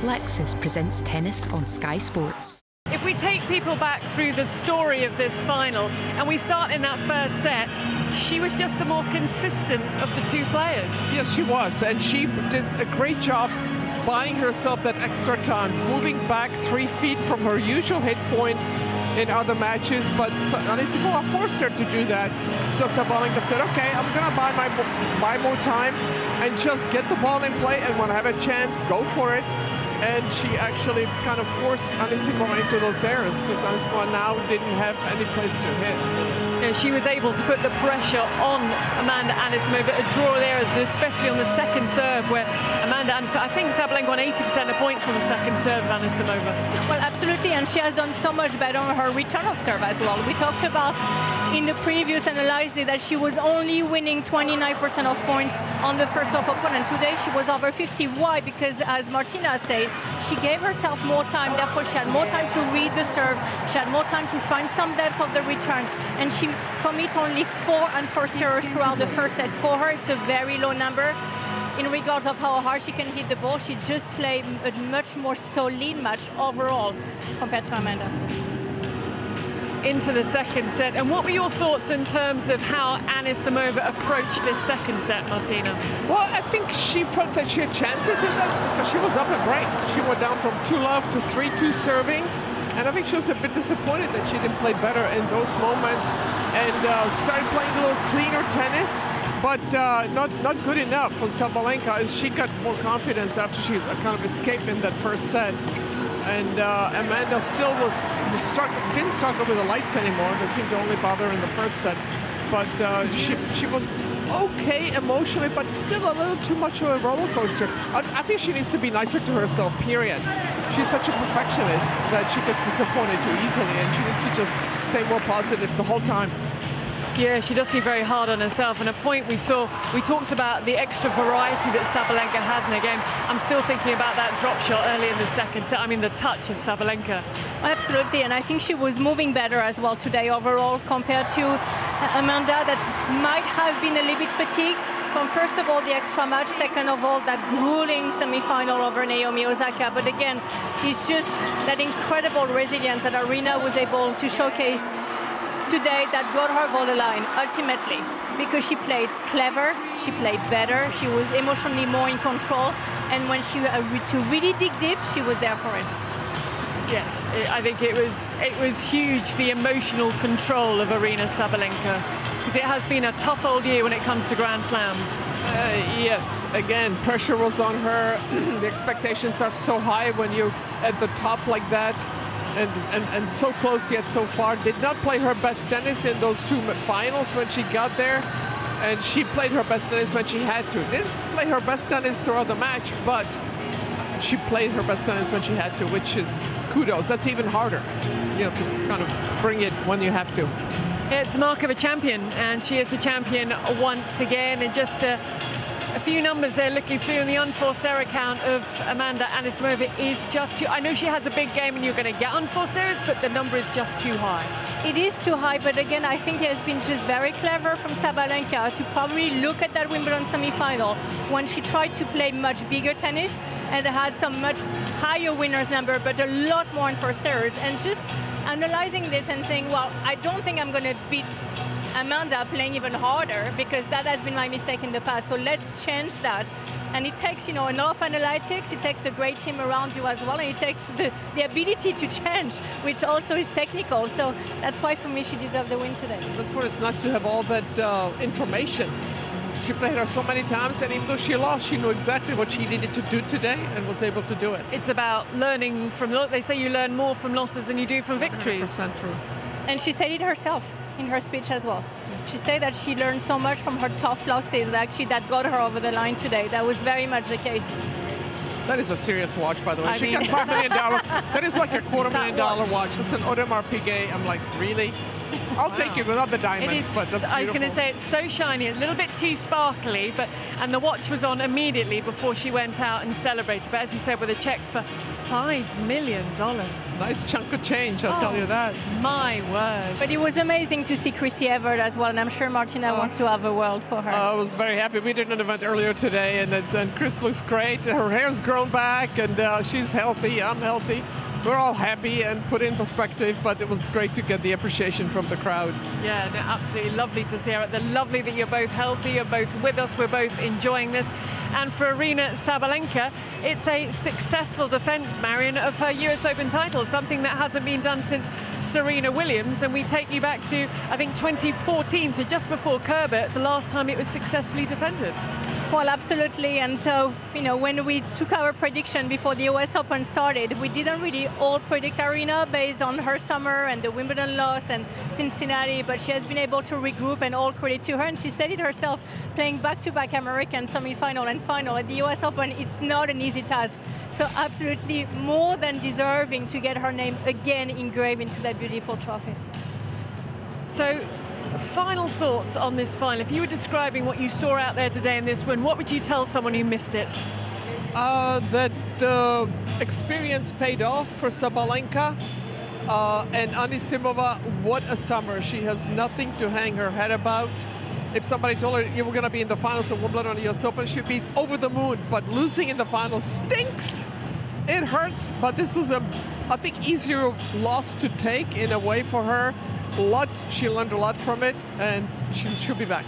Lexus presents tennis on Sky Sports. If we take people back through the story of this final and we start in that first set, she was just the more consistent of the two players. Yes, she was, and she did a great job buying herself that extra time, moving back 3 feet from her usual hit point in other matches, but Anisimova forced her to do that. So Sabalenka said, okay, I'm gonna buy more time and just get the ball in play, and when I have a chance, go for it. And she actually kind of forced Anisimova into those errors because Anisimova now didn't have any place to hit. Yeah, she was able to put the pressure on Amanda Anisimova to draw the errors, and especially on the second serve where Amanda Anisimova, I think Sabalenka won 80% of points on the second serve of Anisimova. Well, absolutely, and she has done so much better on her return of serve as well. We talked about in the previous analysis that she was only winning 29% of points on the first serve opponent. Today she was over 50. Why? Because as Martina said, she gave herself more time, therefore she had more time to read the serve, she had more time to find some depth of the return, and she commit only 4 unforced errors throughout the first set. For her, it's a very low number. In regards of how hard she can hit the ball, she just played a much more solid match overall compared to Amanda. Into the second set, and what were your thoughts in terms of how Anisimova approached this second set, Martina? Well, I think she felt that she had chances in that because she was up a break. She went down from 2-love to 3-2 serving, and I think she was a bit disappointed that she didn't play better in those moments and started playing a little cleaner tennis, but not good enough for Sabalenka as she got more confidence after she kind of escaped in that first set. And Amanda still didn't struggle with the lights anymore. That seemed to only bother her in the first set. But she was okay emotionally, but still a little too much of a roller coaster. I think she needs to be nicer to herself, period. She's such a perfectionist that she gets disappointed too easily, and she needs to just stay more positive the whole time. Yeah, she does seem very hard on herself, and a point we talked about the extra variety that Sabalenka has in her game. I'm still thinking about that drop shot early in the second set, I mean the touch of Sabalenka. Absolutely, and I think she was moving better as well today overall compared to Amanda, that might have been a little bit fatigued from, first of all, the extra match, second of all, that grueling semi-final over Naomi Osaka. But again, it's just that incredible resilience that Aryna was able to showcase today that got her over the line ultimately, because she played clever, she played better, she was emotionally more in control, and when she to really dig deep, she was there for it. Yeah, I think it was huge, the emotional control of Aryna Sabalenka, because it has been a tough old year when it comes to Grand Slams. Yes, again, pressure was on her. The expectations are so high when you're at the top like that. And so close yet so far. Did not play her best tennis in those 2 finals when she got there, and she played her best tennis when she had to. Didn't play her best tennis throughout the match, but she played her best tennis when she had to, which is kudos. That's even harder, you know, to kind of bring it when you have to. Yeah, it's the mark of a champion, and she is the champion once again. And just a few numbers there looking through, and the unforced error count of Amanda Anisimova is just too... I know she has a big game and you're going to get unforced errors, but the number is just too high. It is too high, but again, I think it has been just very clever from Sabalenka to probably look at that Wimbledon semi-final when she tried to play much bigger tennis and had some much higher winners number, but a lot more unforced errors, and just analyzing this and saying, well, I don't think I'm going to beat Amanda playing even harder, because that has been my mistake in the past. So let's change that. And it takes, enough analytics, it takes a great team around you as well, and it takes the ability to change, which also is technical. So that's why, for me, she deserved the win today. That's why it's nice to have all that information. She played her so many times, and even though she lost, she knew exactly what she needed to do today and was able to do it. It's about learning from... They say you learn more from losses than you do from victories. 100% true. And she said it herself in her speech as well. She said that she learned so much from her tough losses that got her over the line today. That was very much the case. That is a serious watch, by the way. She got $5 million. That is like a $250,000 watch. That's an Audemars Piguet. I'm like, really? I'll take it without the diamonds, It is, but that's beautiful. I was going to say, it's so shiny, a little bit too sparkly, and the watch was on immediately before she went out and celebrated. But as you said, with a check for $5 million. Nice chunk of change, I'll tell you that. My word. But it was amazing to see Chrissy Evert as well, and I'm sure Martina wants to have a world for her. I was very happy. We did an event earlier today, and Chris looks great. Her hair's grown back, and she's healthy. I'm healthy. We're all happy and put in perspective, but it was great to get the appreciation from the crowd. Yeah, no, absolutely lovely to see her. Lovely that you're both healthy, you're both with us, we're both enjoying this. And for Aryna Sabalenka, it's a successful defense, Marion, of her US Open title, something that hasn't been done since Serena Williams. And we take you back to, I think, 2014, so just before Kerber, the last time it was successfully defended. Well, absolutely, and you know, when we took our prediction before the US Open started, we didn't really all predict Aryna based on her summer and the Wimbledon loss and Cincinnati, but she has been able to regroup, and all credit to her. And she said it herself, playing back-to-back American semi-final and final at the US Open, it's not an easy task. So absolutely more than deserving to get her name again engraved into that beautiful trophy. So, final thoughts on this final. If you were describing what you saw out there today in this one, what would you tell someone who missed it? That the experience paid off for Sabalenka, and Anisimova, what a summer. She has nothing to hang her head about. If somebody told her you were going to be in the finals of Wimbledon or the US Open, she'd be over the moon. But losing in the finals stinks. It hurts, but this was I think, easier loss to take in a way for her. She learned a lot from it, and she'll be back.